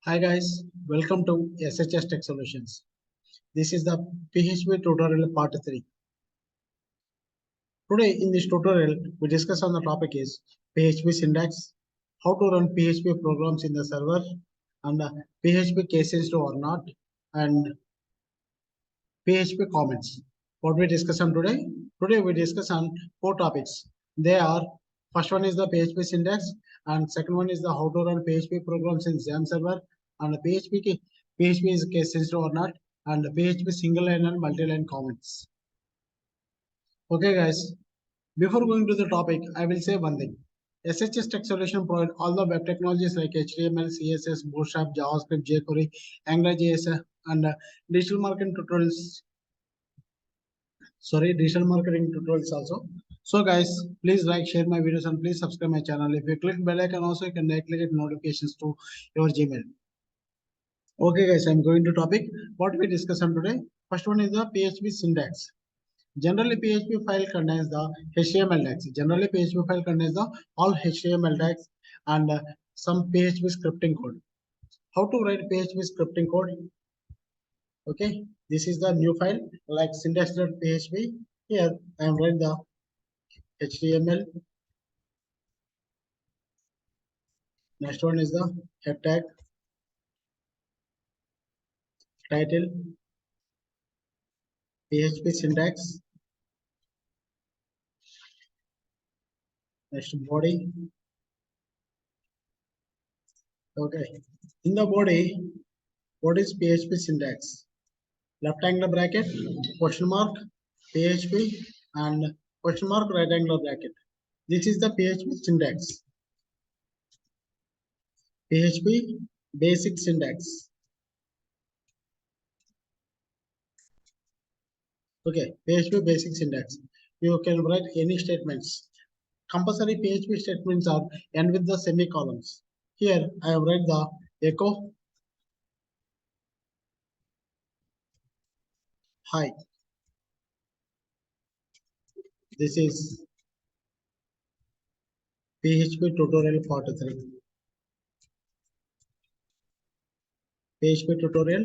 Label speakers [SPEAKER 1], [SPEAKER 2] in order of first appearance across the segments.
[SPEAKER 1] Hi guys, welcome to SHS Tech Solutions. This is the PHP tutorial part 3. Today in this tutorial, we discuss on the topic is PHP syntax, how to run PHP programs in the server, and PHP cases to or not, and PHP comments. What we discuss on today? Today we discuss on 4 topics. They are, first one is the PHP syntax, and second one is the how to run PHP programs in XAMPP server, and PHP is case sensitive or not, and PHP single line and multi-line comments. Okay guys, before going to the topic, I will say one thing. SHS Tech Solution provide all the web technologies like HTML, CSS, Bootstrap, JavaScript, jQuery, AngularJS, and digital marketing tutorials. Digital marketing tutorials also. So guys, please like, share my videos, and please subscribe my channel. If you click bell icon also, you can directly get notifications to your Gmail. Okay guys, I'm going to topic what we discuss on today. First one is the PHP syntax. Generally, PHP file contains the HTML tags. Generally, PHP file contains the all HTML tags and some PHP scripting code. How to write PHP scripting code? Okay, this is the new file like syntax.php. Here I am writing the HTML. Next one is the head tag, title, PHP syntax. Next body. Okay, in the body, what is PHP syntax? Left angle bracket, question mark, PHP, and question mark right angle bracket. This is the PHP syntax. PHP basic syntax. Okay, PHP basic syntax. You can write any statements. Compulsory PHP statements are end with the semicolons. Here I have write the echo hi. This is PHP tutorial part 3. PHP tutorial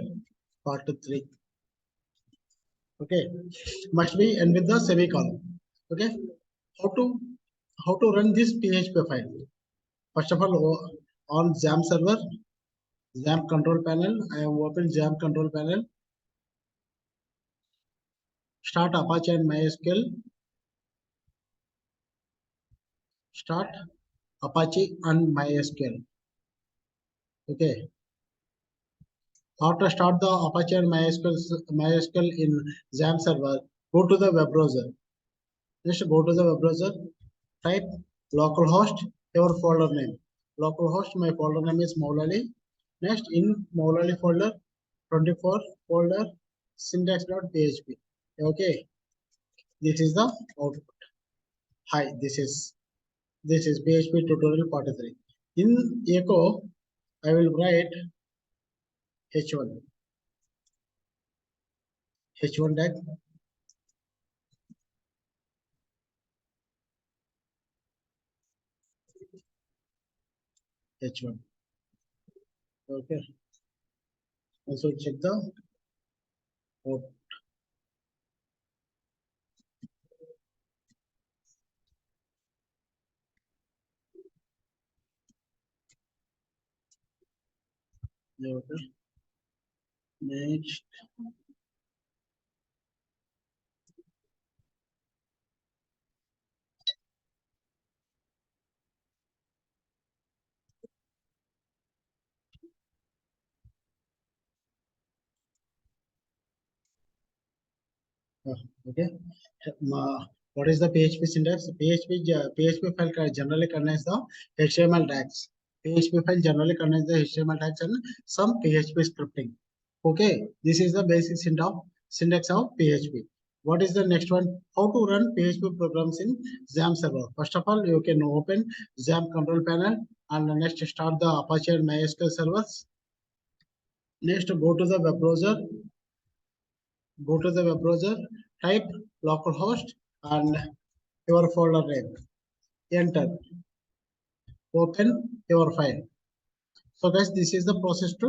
[SPEAKER 1] part 3. Okay, must be end with the semicolon. Okay, how to run this PHP file? First of all, on XAMPP server, XAMPP control panel, I have opened XAMPP control panel. Start Apache and MySQL. Start Apache and MySQL. Okay. After start the Apache and MySQL in XAMPP server, go to the web browser. Just go to the web browser. Type localhost, your folder name. Localhost, my folder name is Maulali. Next, in Maulali folder, 24 folder, syntax.php. Okay, this is the output. Hi, this is PHP tutorial part 3. In echo, I will write h1 tag, h1. Okay, also check the output. Okay. Next, okay. What is the PHP syntax? PHP file generally contains the HTML tags. PHP file generally contains the HTML tags and some PHP scripting. Okay, this is the basic syntax of PHP. What is the next one? How to run PHP programs in XAMPP server? First of all, you can open XAMPP control panel and next start the Apache and MySQL servers. Next, go to the web browser. Go to the web browser, type localhost and your folder name. Enter. Open your file. So guys, this is the process to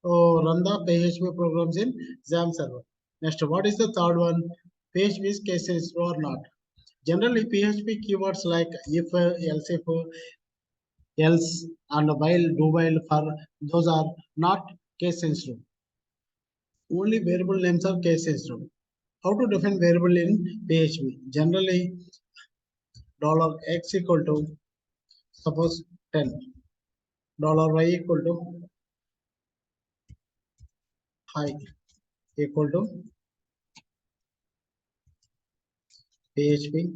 [SPEAKER 1] run the PHP programs in XAMPP server. Next, what is the third one? PHP case sensitive or not? Generally, PHP keywords like if, else if, else, and while, do while, for, those are not case sensitive. Only variable names are case sensitive. How to define variable in PHP? Generally, $x equal to suppose 10, $y equal to high equal to PHP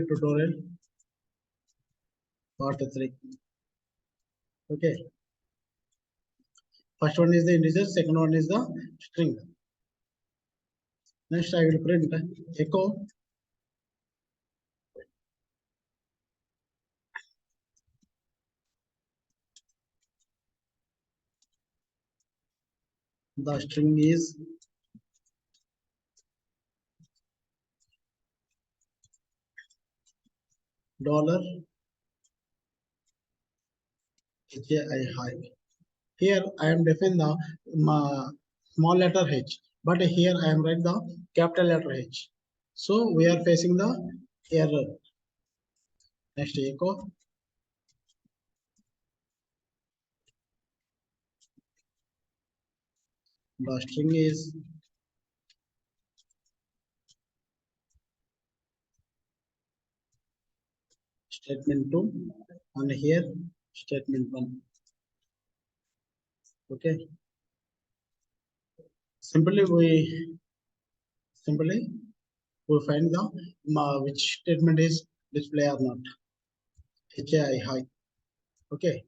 [SPEAKER 1] tutorial Part-3. Okay. First one is the integer, second one is the string. Next, I will print echo the string is dollar $hi. Here I am defining the small letter h, but here I am write the capital letter H. So we are facing the error. Next, echo the string is statement 2, and here statement 1. Okay. Simply we find the which statement is display or not. HI. Okay.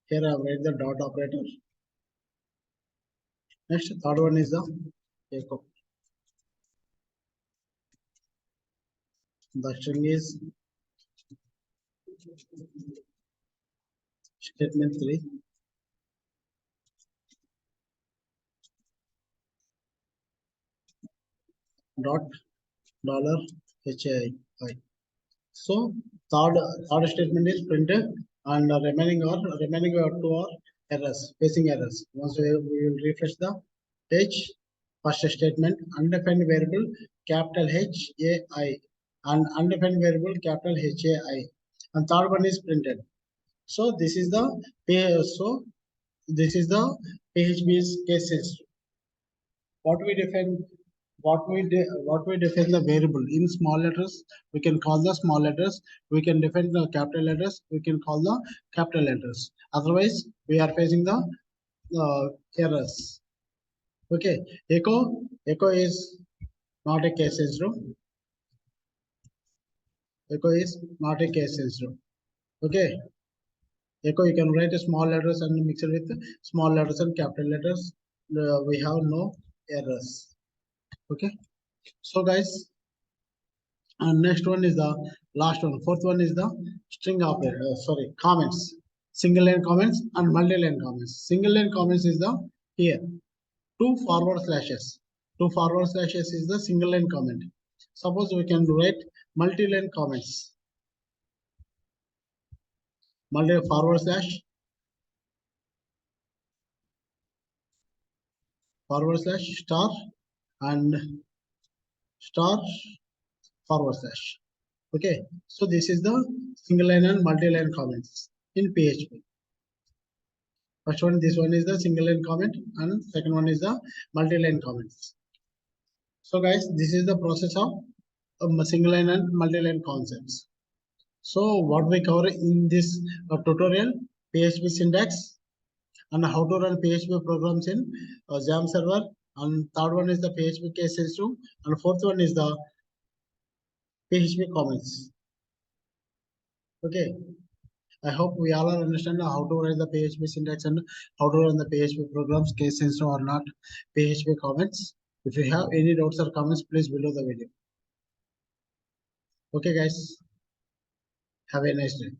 [SPEAKER 1] Here I have write the dot operator. Next, third one is the echo. The string is statement 3. Dot dollar $hi. So third statement is printed, and remaining are two are errors, facing errors. Once we will refresh the page, first statement undefined variable capital HAI and undefined variable capital HAI, and third one is printed. So this is the PHP's cases. What we define what we define the variable in small letters, we can call the small letters. We can define the capital letters, we can call the capital letters. Otherwise we are facing the errors. Okay. Echo is not a case sensitive. Echo is not a case sensitive. Okay. Echo, you can write a small letters and mix it with small letters and capital letters. We have no errors. Okay. So guys, and next one is the last one. Fourth one is the string operator. Comments. Single line comments and multi-line comments. Single line comments is the here two forward slashes. Two forward slashes is the single line comment. Suppose we can write multi-line comments. Multi forward slash star and star forward slash. Okay, so this is the single line and multi-line comments in PHP. First one, this one is the single line comment, and second one is the multi-line comments. So guys, this is the process of single line and multi-line concepts. So what we cover in this tutorial, PHP syntax and how to run PHP programs in XAMPP server, and third one is the PHP case sensitive, and fourth one is the PHP comments. Okay. I hope we all understand how to write the PHP syntax and how to run the PHP programs, case sensitive or not, PHP comments. If you have any doubts or comments, please below the video. Okay, guys. Have a nice day.